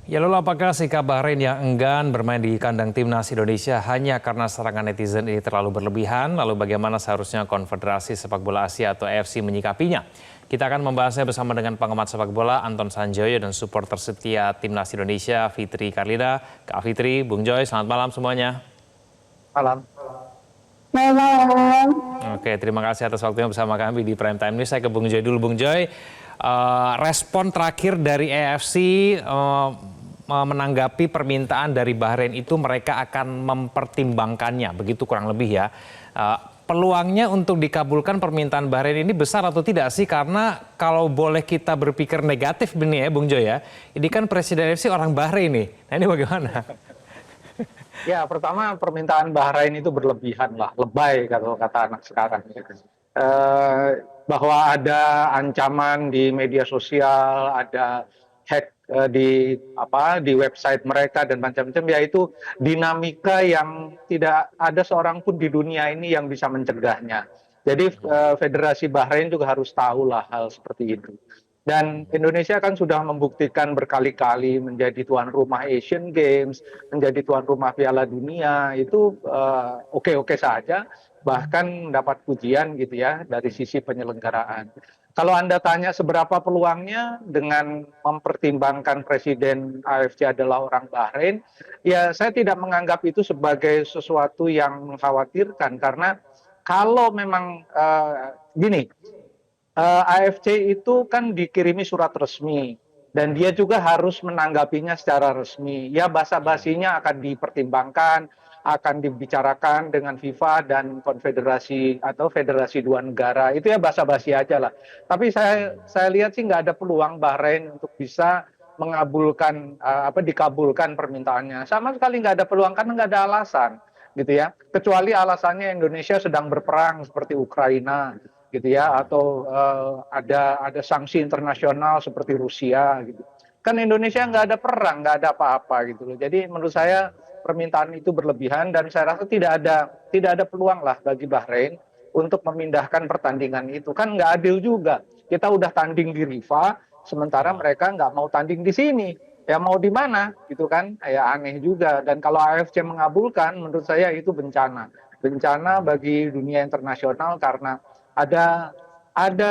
Ya lalu apakah sikap Bahrain yang enggan bermain di kandang timnas Indonesia hanya karena serangan netizen ini terlalu berlebihan? Lalu bagaimana seharusnya Konfederasi Sepak Bola Asia atau AFC menyikapinya? Kita akan membahasnya bersama dengan pengamat sepak bola Anton Sanjoyo dan supporter setia timnas Indonesia Fitri Karlida. Kak Fitri, Bung Joy, selamat malam semuanya. Malam. Malam. Oke, terima kasih atas waktunya bersama kami di Prime Time News. Saya ke Bung Joy dulu, Bung Joy. Respon terakhir dari AFC menanggapi permintaan dari Bahrain itu mereka akan mempertimbangkannya, begitu kurang lebih ya. Peluangnya untuk dikabulkan permintaan Bahrain ini besar atau tidak sih? Karena kalau boleh kita berpikir negatif ini ya Bung Joy ya, ini kan Presiden AFC orang Bahrain nih. Nah ini bagaimana? Ya, pertama permintaan Bahrain itu berlebihan lah, lebay kalau kata anak sekarang. Bahwa ada ancaman di media sosial, ada hack di website mereka dan macam-macam, yaitu dinamika yang tidak ada seorang pun di dunia ini yang bisa mencegahnya. Jadi Federasi Bahrain juga harus tahu lah hal seperti itu. Dan Indonesia kan sudah membuktikan berkali-kali menjadi tuan rumah Asian Games, menjadi tuan rumah Piala Dunia, itu oke-oke saja, bahkan dapat pujian gitu ya dari sisi penyelenggaraan. Kalau Anda tanya seberapa peluangnya dengan mempertimbangkan Presiden AFC adalah orang Bahrain, ya saya tidak menganggap itu sebagai sesuatu yang mengkhawatirkan, karena kalau memang gini, AFC itu kan dikirimi surat resmi dan dia juga harus menanggapinya secara resmi. Ya basa-basinya akan dipertimbangkan, akan dibicarakan dengan FIFA dan konfederasi atau federasi dua negara. Itu ya basa-basi aja lah. Tapi saya lihat sih nggak ada peluang Bahrain untuk bisa mengabulkan dikabulkan permintaannya. Sama sekali nggak ada peluang karena nggak ada alasan gitu ya. Kecuali alasannya Indonesia sedang berperang seperti Ukraina gitu ya, atau ada sanksi internasional seperti Rusia gitu. Kan Indonesia nggak ada perang, nggak ada apa-apa gitu loh. Jadi menurut saya permintaan itu berlebihan dan saya rasa tidak ada peluang lah bagi Bahrain untuk memindahkan pertandingan itu. Kan nggak adil juga. Kita udah tanding di Rifa, sementara mereka nggak mau tanding di sini. Ya mau di mana gitu kan? Ya aneh juga. Dan kalau AFC mengabulkan, menurut saya itu bencana. Bencana bagi dunia internasional karena ada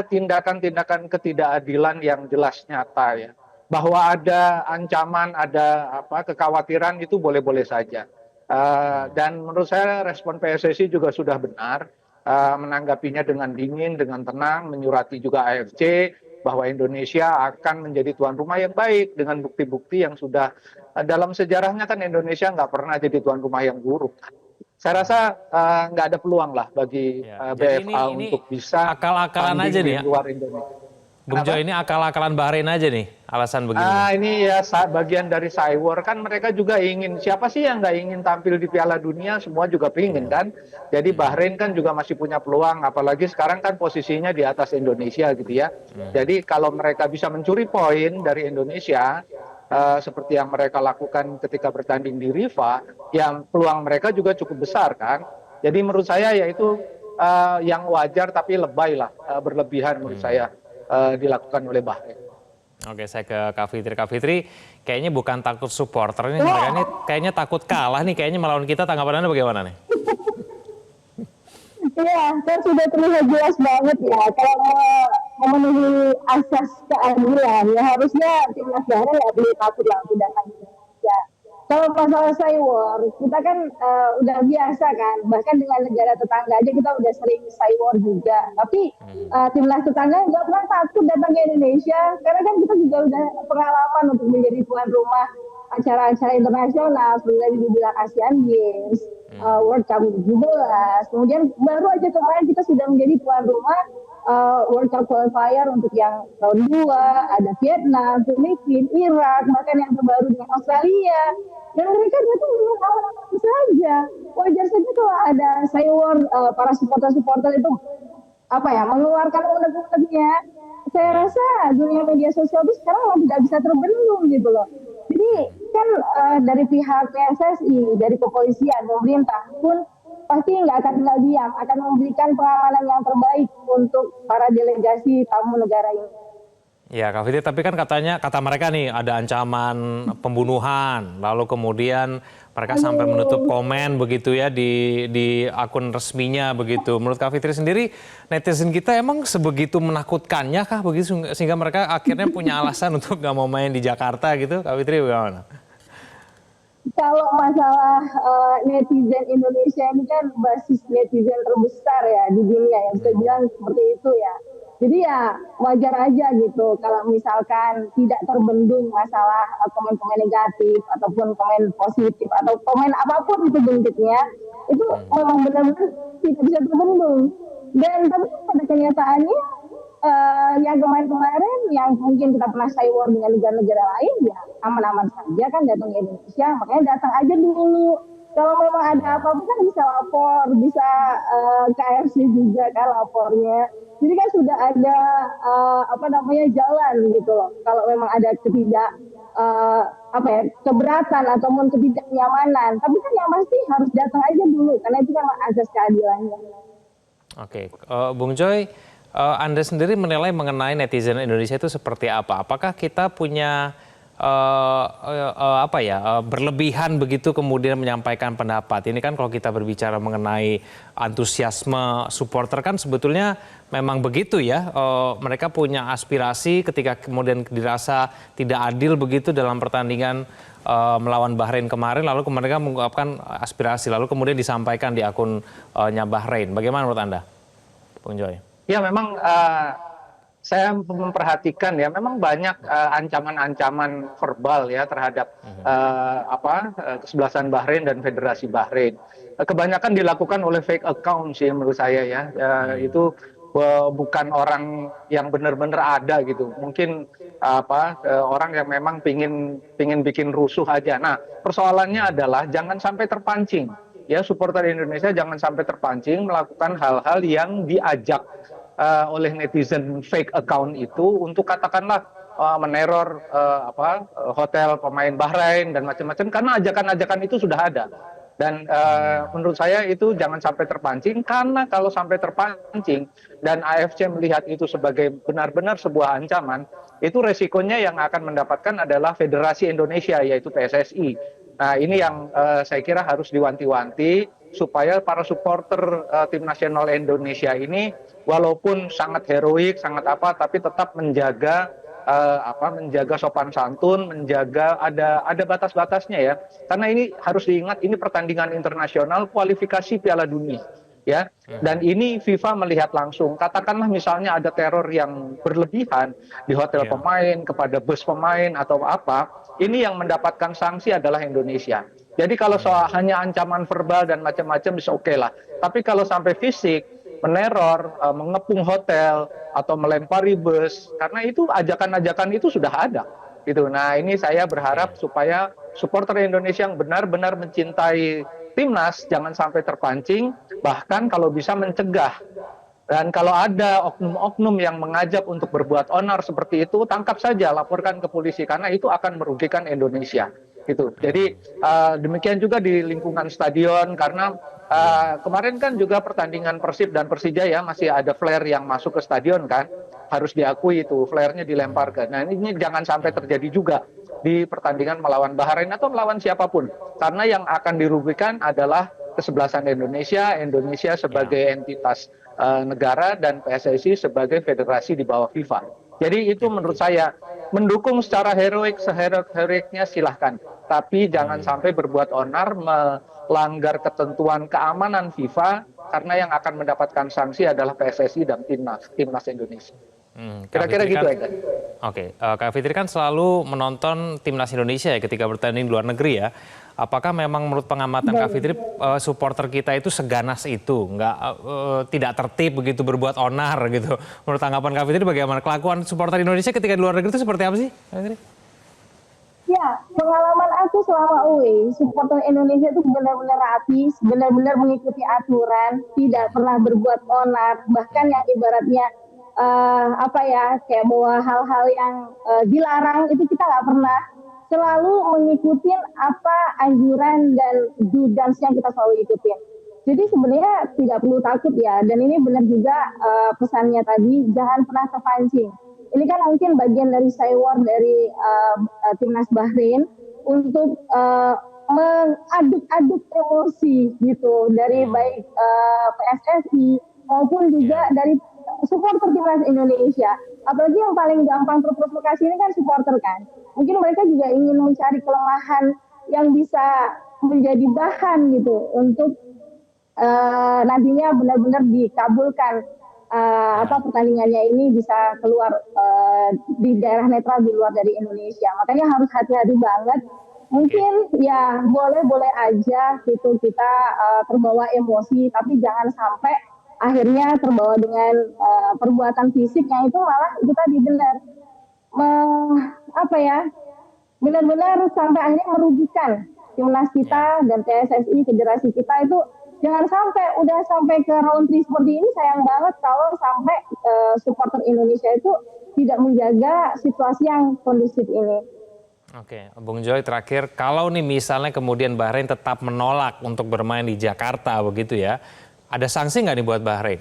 tindakan-tindakan ketidakadilan yang jelas nyata ya. Bahwa ada ancaman, ada kekhawatiran itu boleh-boleh saja. Dan menurut saya respon PSSI juga sudah benar, menanggapinya dengan dingin, dengan tenang, menyurati juga AFC bahwa Indonesia akan menjadi tuan rumah yang baik dengan bukti-bukti yang sudah dalam sejarahnya kan Indonesia nggak pernah jadi tuan rumah yang buruk. Saya rasa nggak ada peluang lah bagi BFA ini untuk bisa akal-akalan tanding aja di nih ya. luar Indonesia. Bung Joy, ini akal-akalan Bahrain aja nih alasan begini. Ini ya bagian dari Cywar kan, mereka juga ingin, siapa sih yang nggak ingin tampil di Piala Dunia, semua juga pingin kan. Jadi Bahrain kan juga masih punya peluang, apalagi sekarang kan posisinya di atas Indonesia gitu ya. Jadi kalau mereka bisa mencuri poin dari Indonesia, seperti yang mereka lakukan ketika bertanding di Rifa, yang peluang mereka juga cukup besar kan. Jadi menurut saya ya itu yang wajar tapi lebay lah, berlebihan menurut saya dilakukan oleh Bahrain. Oke, saya ke Kak Fitri. Kak Fitri, kayaknya bukan takut supporter nih, mereka ini kayaknya takut kalah nih, kayaknya melawan kita. Tanggapan Anda bagaimana nih? Iya, kan sudah terlihat jelas banget ya. Kalau memenuhi asas keadilan, ya harusnya timnas Bahrain nggak boleh takut lah tindakan Indonesia. Kalau masalah Cywar, kita kan udah biasa kan, bahkan dengan negara tetangga aja kita udah sering Cywar juga. Tapi timnas tetangga nggak pernah takut datang ke Indonesia, karena kan kita juga udah pengalaman untuk menjadi tuan rumah acara-acara internasional, seperti tadi dibilang Asian Games, World Cup 17, kemudian baru aja kemarin kita sudah menjadi tuan rumah World Cup qualifier untuk yang tahun 2, ada Vietnam, Filipina, Irak, bahkan yang terbaru dengan Australia. Dan mereka itu aman-aman saja. Wajar saja kalau ada Cywar, para supporter-supporter itu mengeluarkan unek-uneknya. Saya rasa dunia media sosial itu sekarang tidak bisa terbendung gitu loh. Jadi kan dari pihak PSSI, dari kepolisian, pemerintah pun pasti nggak akan tinggal diam, akan memberikan pengamanan yang terbaik untuk para delegasi tamu negara ini. Ya, Kak Fitri, tapi kan kata mereka nih ada ancaman pembunuhan, lalu kemudian mereka sampai menutup Aduh. komen begitu ya di akun resminya begitu. Menurut Kak Fitri sendiri, netizen kita emang sebegitu menakutkannya kah begitu sehingga mereka akhirnya punya alasan untuk nggak mau main di Jakarta gitu? Kak Fitri bagaimana? Kalau masalah netizen Indonesia ini kan basis netizen terbesar ya di dunia ya, bisa bilang seperti itu ya. Jadi ya wajar aja gitu kalau misalkan tidak terbendung masalah komen-komen negatif ataupun komen positif atau komen apapun itu bentuknya, itu memang benar-benar tidak bisa terbendung. Dan tapi pada kenyataannya yang kemarin-kemarin yang mungkin kita pernah war dengan negara-negara lain ya aman-aman saja kan datang ke Indonesia, makanya datang aja dulu. Kalau memang ada apa-apa kan bisa lapor, bisa KFC juga kan lapornya. Jadi kan sudah ada apa namanya jalan gitu loh. Kalau memang ada eh, apa ya keberatan ataupun ketidaknyamanan, tapi kan yang pasti harus datang aja dulu karena itu kan asas keadilannya. Oke, Bung Joy, Anda sendiri menilai mengenai netizen Indonesia itu seperti apa? Apakah kita punya berlebihan begitu kemudian menyampaikan pendapat? Ini kan kalau kita berbicara mengenai antusiasme supporter kan sebetulnya memang begitu ya. Mereka punya aspirasi ketika kemudian dirasa tidak adil begitu dalam pertandingan melawan Bahrain kemarin, lalu mereka mengungkapkan aspirasi, lalu kemudian disampaikan di akunnya Bahrain. Bagaimana menurut Anda, Bung Joy? Ya memang saya memperhatikan ya memang banyak ancaman-ancaman verbal ya terhadap kesebelasan Bahrain dan Federasi Bahrain. Kebanyakan dilakukan oleh fake account sih menurut saya ya. Itu bukan orang yang benar-benar ada gitu. Mungkin orang yang memang pingin bikin rusuh aja. Nah, persoalannya adalah jangan sampai terpancing. Ya, supporter Indonesia jangan sampai terpancing melakukan hal-hal yang diajak oleh netizen fake account itu untuk katakanlah meneror hotel pemain Bahrain dan macam-macam karena ajakan-ajakan itu sudah ada. Dan menurut saya itu jangan sampai terpancing karena kalau sampai terpancing dan AFC melihat itu sebagai benar-benar sebuah ancaman, itu resikonya yang akan mendapatkan adalah Federasi Indonesia yaitu PSSI. Nah ini yang saya kira harus diwanti-wanti supaya para supporter tim nasional Indonesia ini walaupun sangat heroik, sangat tapi tetap menjaga menjaga sopan santun, menjaga ada batas-batasnya ya. Karena ini harus diingat ini pertandingan internasional kualifikasi Piala Dunia ya. Dan ini FIFA melihat langsung. Katakanlah misalnya ada teror yang berlebihan di hotel pemain kepada bus pemain atau apa, ini yang mendapatkan sanksi adalah Indonesia. Jadi kalau soal hanya ancaman verbal dan macam-macam bisa oke lah. Tapi kalau sampai fisik, meneror, mengepung hotel atau melempari bus, karena itu ajakan-ajakan itu sudah ada. Gitu. Nah ini saya berharap supaya supporter Indonesia yang benar-benar mencintai timnas jangan sampai terpancing, bahkan kalau bisa mencegah. Dan kalau ada oknum-oknum yang mengajak untuk berbuat onar seperti itu, tangkap saja, laporkan ke polisi karena itu akan merugikan Indonesia. Gitu. Jadi demikian juga di lingkungan stadion karena kemarin kan juga pertandingan Persib dan Persija ya masih ada flare yang masuk ke stadion kan, harus diakui itu flare-nya dilemparkan. Nah ini jangan sampai terjadi juga di pertandingan melawan Bahrain atau melawan siapapun karena yang akan dirugikan adalah kesebelasan Indonesia sebagai entitas negara dan PSSI sebagai federasi di bawah FIFA. Jadi itu menurut saya mendukung secara heroik seheroik-heroiknya silahkan, tapi jangan sampai berbuat onar melanggar ketentuan keamanan FIFA karena yang akan mendapatkan sanksi adalah PSSI dan timnas Indonesia. Kira-kira gitu aja. Oke, Kak Fitri kan selalu menonton timnas Indonesia ya ketika bertanding di luar negeri ya. Apakah memang menurut pengamatan Kak Fitri supporter kita itu seganas itu, tidak tertib begitu berbuat onar gitu? Menurut tanggapan Kak Fitri bagaimana kelakuan supporter Indonesia ketika di luar negeri itu seperti apa sih, Kak Fitri? Ya, pengalaman aku selama away, supporter Indonesia itu benar-benar rapi, benar-benar mengikuti aturan, tidak pernah berbuat onar, bahkan yang ibaratnya kayak bawa hal-hal yang dilarang itu kita nggak pernah. Selalu mengikuti apa anjuran dan dance yang kita selalu ikutin. Jadi sebenarnya tidak perlu takut ya, dan ini benar juga pesannya tadi, jangan pernah terpancing. ini kan mungkin bagian dari sywar dari timnas Bahrain untuk mengaduk-aduk emosi gitu dari baik PSSI maupun juga dari supporter timnas Indonesia. Apalagi yang paling gampang terprovokasi ini kan supporter kan. Mungkin mereka juga ingin mencari kelemahan yang bisa menjadi bahan gitu untuk nantinya benar-benar dikabulkan pertandingannya ini bisa keluar di daerah netral di luar dari Indonesia. Makanya harus hati-hati banget. Mungkin ya boleh-boleh aja gitu kita terbawa emosi, tapi jangan sampai akhirnya terbawa dengan perbuatan fisik yang itu malah kita dibenar benar-benar sampai akhirnya merugikan timnas kita dan PSSI federasi kita itu. Jangan sampai udah sampai ke round 3 seperti ini, sayang banget kalau sampai supporter Indonesia itu tidak menjaga situasi yang kondusif ini. Oke, Bung Joy terakhir, kalau nih misalnya kemudian Bahrain tetap menolak untuk bermain di Jakarta begitu ya, ada sanksi nggak nih buat Bahrain?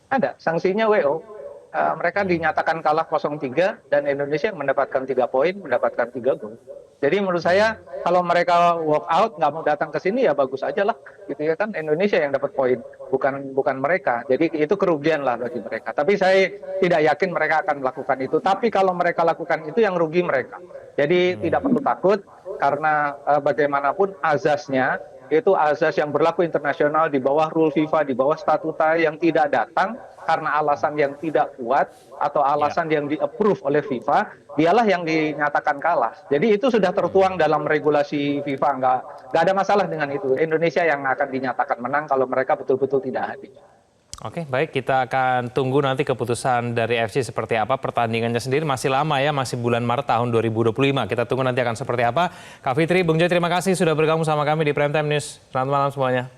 Ada, sanksinya WO. Mereka dinyatakan kalah 0-3 dan Indonesia mendapatkan 3 poin, mendapatkan 3 gol. Jadi menurut saya kalau mereka walk out nggak mau datang ke sini ya bagus aja lah, gitu ya kan Indonesia yang dapat poin, bukan mereka. Jadi itu kerugian lah bagi mereka. Tapi saya tidak yakin mereka akan melakukan itu. Tapi kalau mereka lakukan itu yang rugi mereka. Jadi tidak perlu takut karena bagaimanapun azasnya itu azas yang berlaku internasional di bawah rule FIFA, di bawah statuta yang tidak datang karena alasan yang tidak kuat atau alasan yang di-approve oleh FIFA, dialah yang dinyatakan kalah. Jadi itu sudah tertuang dalam regulasi FIFA, nggak ada masalah dengan itu. Indonesia yang akan dinyatakan menang kalau mereka betul-betul tidak hadir. Oke, baik, kita akan tunggu nanti keputusan dari FC seperti apa. Pertandingannya sendiri masih lama ya, masih bulan Maret tahun 2025. Kita tunggu nanti akan seperti apa. Kak Fitri, Bung Joy, terima kasih sudah bergabung sama kami di Prime Time News. Selamat malam semuanya.